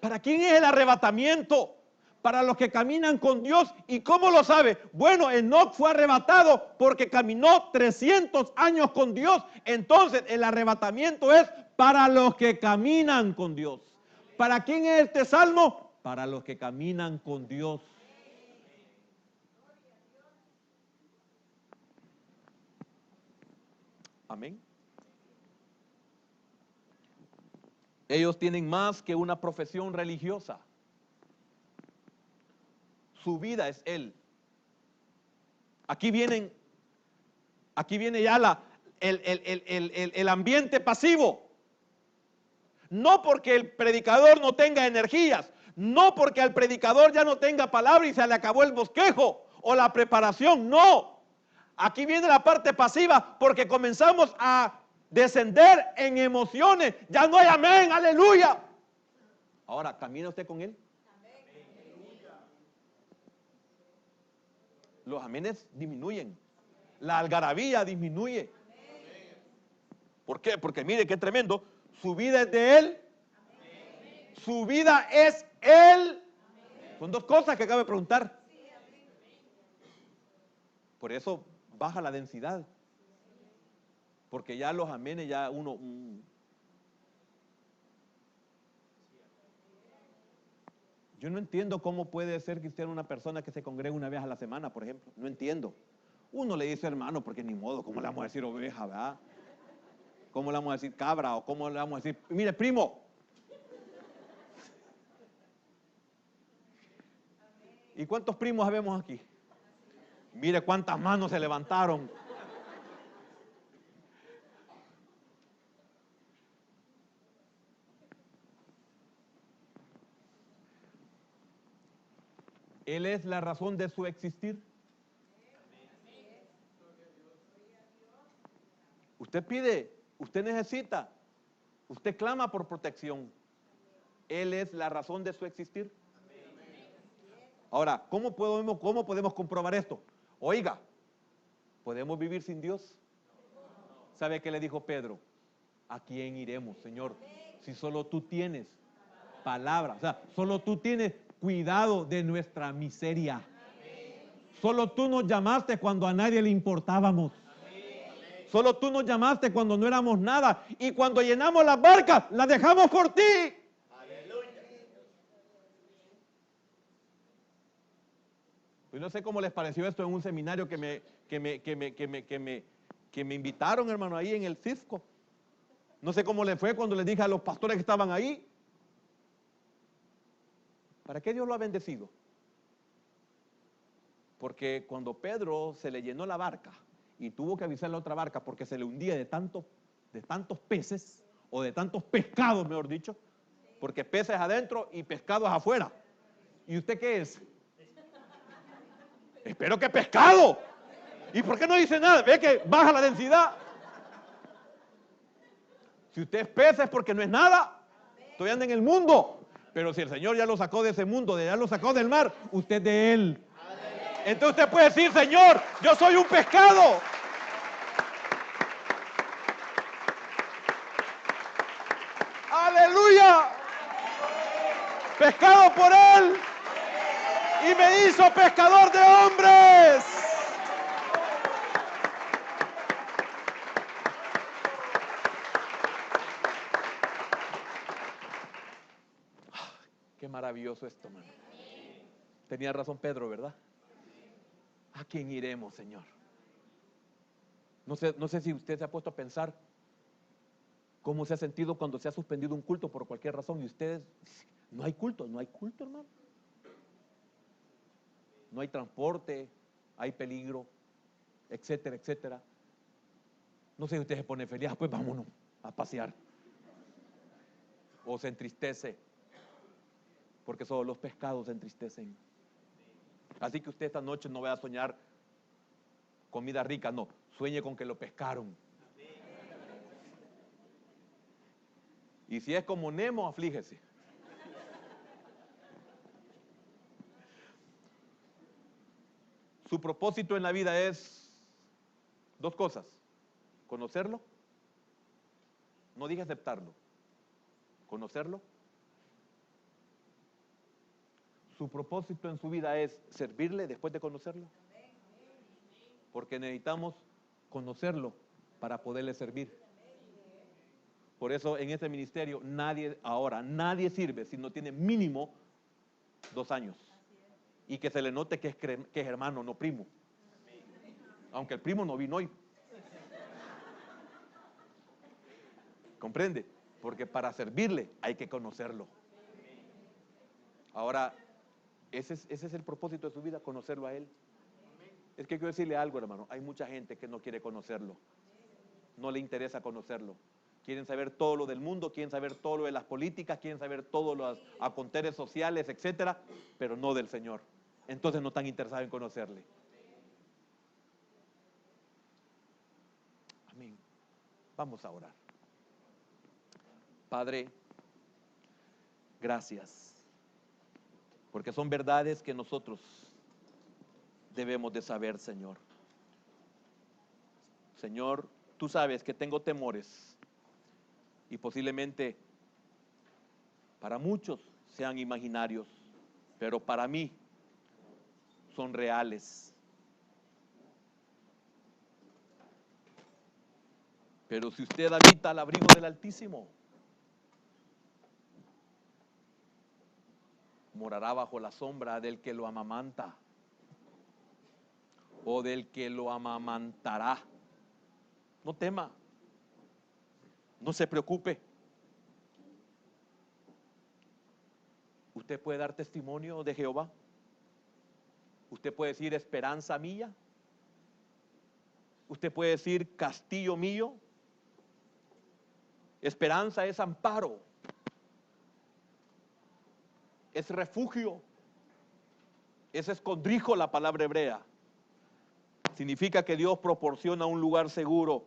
¿Para quién es el arrebatamiento? Para los que caminan con Dios. ¿Y cómo lo sabe? Bueno, Enoc fue arrebatado porque caminó 300 años con Dios. Entonces, el arrebatamiento es para los que caminan con Dios. ¿Para quién es este salmo? Para los que caminan con Dios. Amén. Ellos tienen más que una profesión religiosa. Su vida es Él. Aquí viene ya el ambiente pasivo. No porque el predicador no tenga energías, no porque al predicador ya no tenga palabra y se le acabó el bosquejo o la preparación, no. Aquí viene la parte pasiva porque comenzamos a descender en emociones. Ya no hay amén, aleluya. Ahora, ¿camina usted con Él? Los amenes disminuyen. La algarabía disminuye. ¿Por qué? Porque mire qué tremendo. Su vida es de Él. Su vida es Él. Son dos cosas que acabo de preguntar. Por eso baja la densidad. Porque ya los amenes, ya uno... Yo no entiendo cómo puede ser cristiano una persona que se congregue una vez a la semana, por ejemplo. No entiendo. Uno le dice hermano porque ni modo, ¿cómo le vamos a decir oveja, verdad? ¿Cómo le vamos a decir cabra? ¿O cómo le vamos a decir, mire, primo? ¿Y cuántos primos habemos aquí? Mire cuántas manos se levantaron. Él es la razón de su existir. Usted pide, usted necesita, usted clama por protección. Él es la razón de su existir. Ahora, ¿cómo podemos comprobar esto? Oiga, ¿podemos vivir sin Dios? ¿Sabe qué le dijo Pedro? ¿A quién iremos, Señor? Si solo tú tienes palabra, o sea, solo tú tienes cuidado de nuestra miseria. Solo tú nos llamaste cuando a nadie le importábamos. Solo tú nos llamaste cuando no éramos nada. Y cuando llenamos las barcas, las dejamos por ti. Pues no sé cómo les pareció esto en un seminario que me invitaron, hermano, ahí en el Cisco. No sé cómo les fue cuando les dije a los pastores que estaban ahí. ¿Para qué Dios lo ha bendecido? Porque cuando Pedro se le llenó la barca y tuvo que avisar a la otra barca porque se le hundía de tantos peces, o de tantos pescados, mejor dicho, porque peces adentro y pescados afuera. ¿Y usted qué es? Espero que pescado. ¿Y por qué no dice nada? ¿Ve que baja la densidad? Si usted es pez es porque no es nada. Estoy andando en el mundo. Pero si el Señor ya lo sacó de ese mundo, ya lo sacó del mar, usted de Él. Entonces usted puede decir, Señor, yo soy un pescado. pescado por Él y me hizo pescador de hombres. Qué maravilloso esto, hermano. Tenía razón Pedro, ¿verdad? ¿A quién iremos, Señor? No sé si usted se ha puesto a pensar cómo se ha sentido cuando se ha suspendido un culto por cualquier razón y ustedes, no hay culto, hermano. No hay transporte, hay peligro, etcétera, etcétera. No sé si usted se pone feliz, pues vámonos a pasear. O se entristece, porque solo los pescados se entristecen. Así que usted esta noche no vaya a soñar comida rica, no, sueñe con que lo pescaron. Y si es como Nemo, aflíjese. Su propósito en la vida es dos cosas: conocerlo, no dije aceptarlo, conocerlo. Su propósito en su vida es servirle después de conocerlo, porque necesitamos conocerlo para poderle servir. Por eso en este ministerio nadie sirve si no tiene mínimo 2 años y que se le note que es hermano, no primo, aunque el primo no vino hoy. ¿Comprende? Porque para servirle hay que conocerlo. Ahora, ese es el propósito de su vida, conocerlo a Él. Es que quiero decirle algo, hermano, hay mucha gente que no quiere conocerlo, no le interesa conocerlo. Quieren saber todo lo del mundo, quieren saber todo lo de las políticas, quieren saber todos los aconteres sociales, etcétera, pero no del Señor. Entonces no están interesados en conocerle. Amén. Vamos a orar. Padre, gracias, porque son verdades que nosotros debemos de saber, Señor. Señor, tú sabes que tengo temores y posiblemente para muchos sean imaginarios, pero para mí son reales. Pero si usted habita al abrigo del Altísimo, morará bajo la sombra del que lo amamanta o del que lo amamantará. No tema, no se preocupe. Usted puede dar testimonio de Jehová. Usted puede decir esperanza mía. Usted puede decir castillo mío. Esperanza es amparo, es refugio, es escondrijo, la palabra hebrea. Significa que Dios proporciona un lugar seguro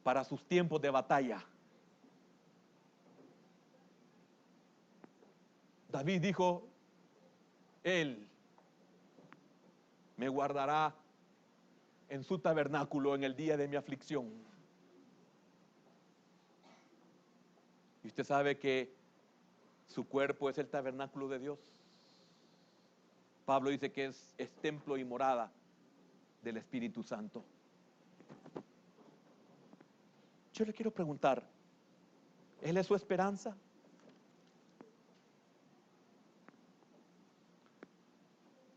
para sus tiempos de batalla. David dijo, Él me guardará en su tabernáculo en el día de mi aflicción. Y usted sabe que su cuerpo es el tabernáculo de Dios. Pablo dice que es templo y morada del Espíritu Santo. Yo le quiero preguntar, ¿Él es su esperanza?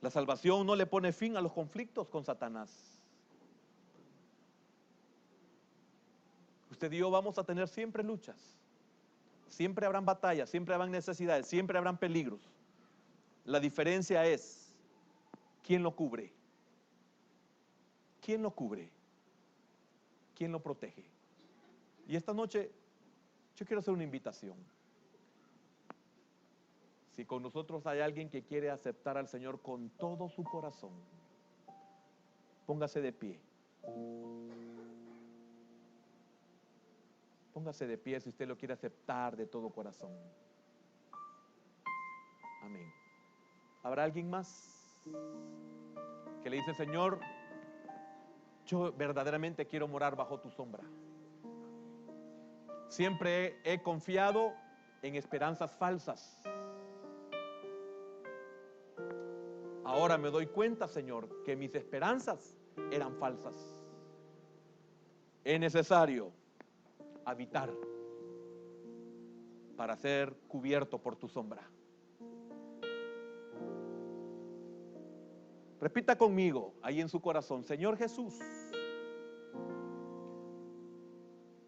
La salvación no le pone fin a los conflictos con Satanás. Usted y yo vamos a tener siempre luchas, siempre habrán batallas, siempre habrán necesidades, siempre habrán peligros. La diferencia es, ¿quién lo cubre? ¿Quién lo cubre? ¿Quién lo protege? Y esta noche yo quiero hacer una invitación. Si con nosotros hay alguien que quiere aceptar al Señor con todo su corazón, póngase de pie. Póngase de pie si usted lo quiere aceptar de todo corazón. Amén. ¿Habrá alguien más que le dice, Señor, yo verdaderamente quiero morar bajo tu sombra? Siempre he confiado en esperanzas falsas, Ahora me doy cuenta, Señor, que mis esperanzas eran falsas. Es necesario habitar para ser cubierto por tu sombra. Repita conmigo ahí en su corazón: Señor Jesús,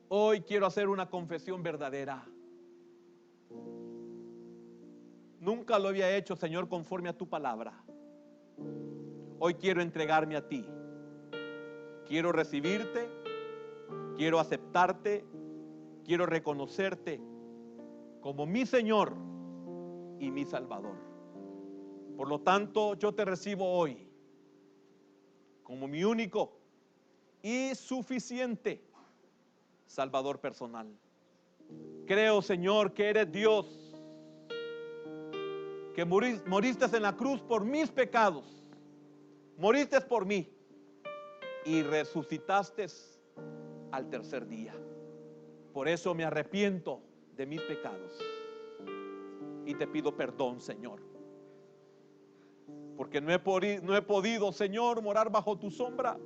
hoy quiero hacer una confesión verdadera. Nunca lo había hecho, Señor, conforme a tu palabra. Hoy quiero entregarme a ti. Quiero recibirte, quiero aceptarte, quiero reconocerte como mi Señor y mi Salvador. Por lo tanto, yo te recibo hoy como mi único y suficiente Salvador personal. Creo, Señor, que eres Dios, que moriste en la cruz por mis pecados, moriste por mí y resucitaste al tercer día. Por eso me arrepiento de mis pecados y te pido perdón, Señor, porque no he podido, Señor, morar bajo tu sombra,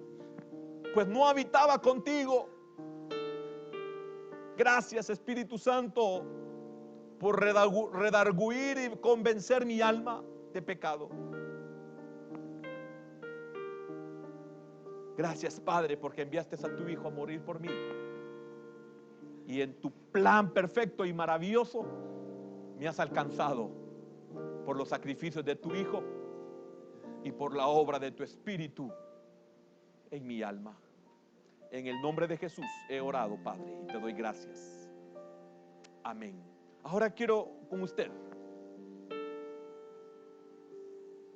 pues no habitaba contigo. Gracias, Espíritu Santo, por redarguir y convencer mi alma de pecado. Gracias, Padre, porque enviaste a tu Hijo a morir por mí. Y en tu plan perfecto y maravilloso me has alcanzado por los sacrificios de tu Hijo y por la obra de tu Espíritu en mi alma. En el nombre de Jesús he orado, Padre, y te doy gracias. Amén. Ahora quiero con usted.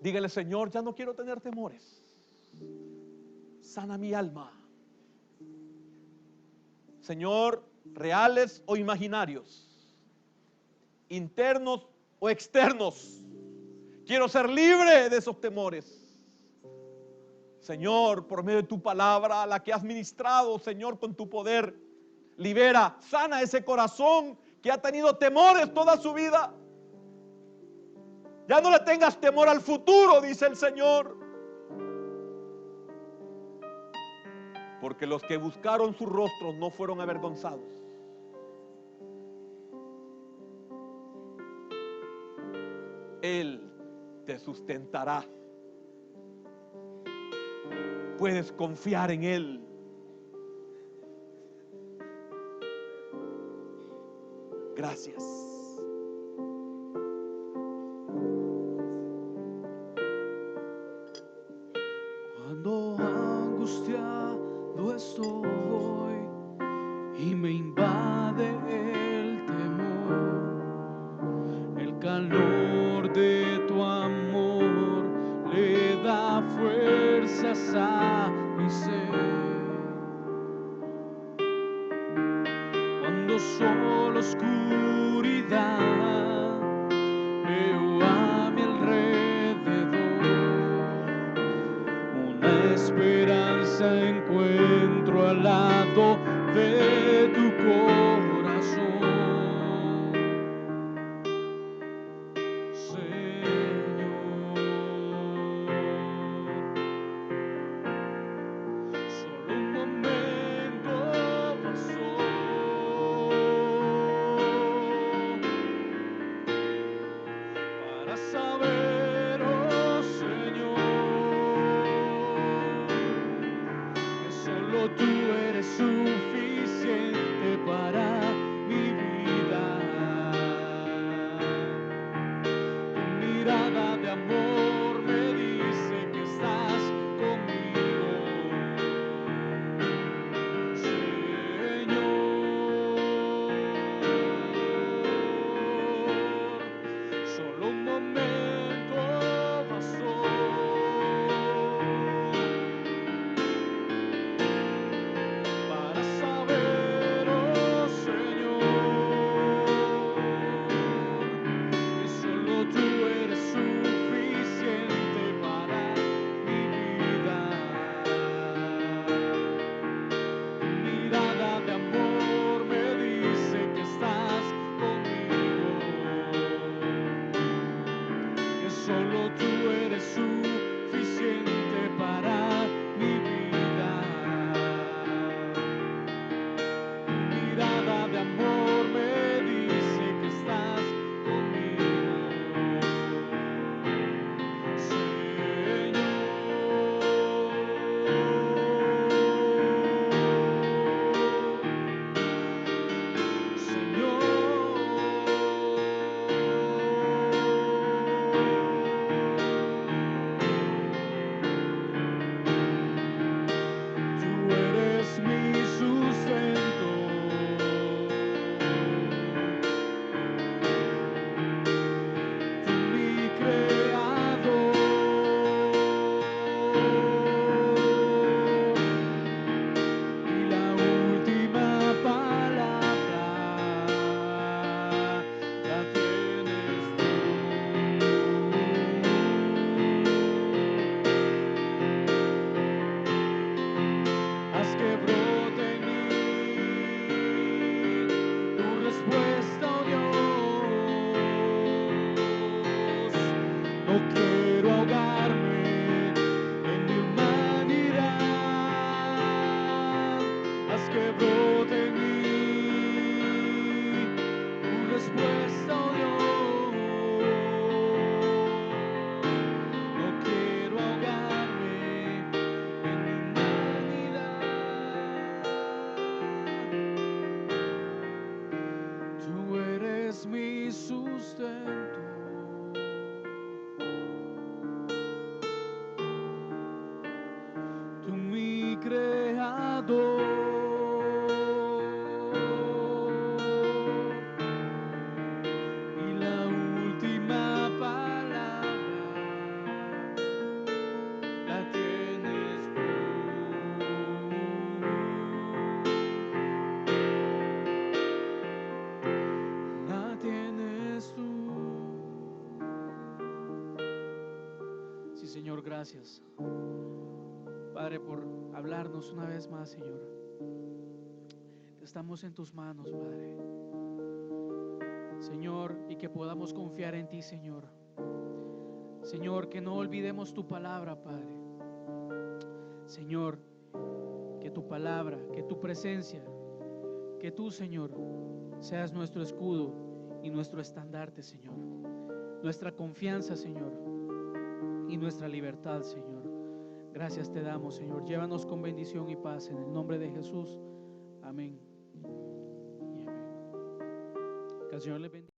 Dígale: Señor, ya no quiero tener temores. Sana mi alma. Señor, reales o imaginarios, internos o externos, quiero ser libre de esos temores. Señor, por medio de tu palabra, la que has ministrado, Señor, con tu poder, libera, sana ese corazón que ha tenido temores toda su vida. Ya no le tengas temor al futuro, dice el Señor, porque los que buscaron su rostro no fueron avergonzados. Él te sustentará. Puedes confiar en Él. Gracias. Cuando angustiado estoy y me invade el temor, el calor de tu amor le da fuerzas a mi ser. Cuando solo oscuridad veo a mi alrededor, una esperanza encuentro al lado de tu corazón, Señor. Solo un momento pasó para saber, oh Señor, que solo tú eres suficiente. Señor, gracias, Padre, por hablarnos una vez más, Señor. Estamos en tus manos, Padre, Señor, y que podamos confiar en ti, Señor. Señor, que no olvidemos tu palabra, Padre. Señor, que tu palabra, que tu presencia, que tú, Señor, seas nuestro escudo y nuestro estandarte, Señor. Nuestra confianza, Señor, y nuestra libertad, Señor. Gracias te damos, Señor. Llévanos con bendición y paz en el nombre de Jesús. Amén. Y amén. Que el Señor les bendiga.